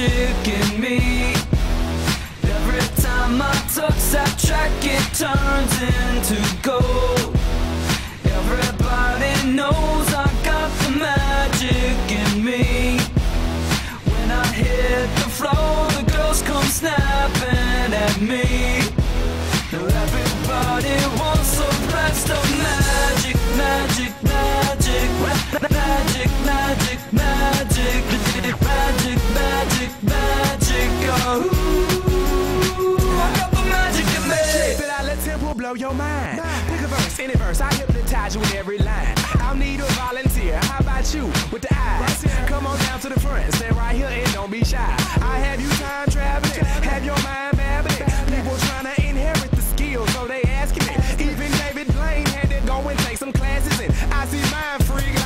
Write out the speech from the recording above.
magic in me. Every time I touch that track, it turns into gold. Everybody knows I got the magic in me. When I hit the floor, the girls come snapping at me. Now everybody wants a blast of magic, magic, magic, magic, magic, magic, magic, magic, magic, oh, I got the magic in me. Check that I let tempo blow your mind. Pick a verse, any verse, I hypnotize you with every line. I'll need a volunteer, how about you with the eyes? Come on down to the front, stand right here and don't be shy. I have you time traveling, have your mind babbling. People trying to inherit the skills, so they asking me. Even David Blaine had to go and take some classes, and I see mind freak.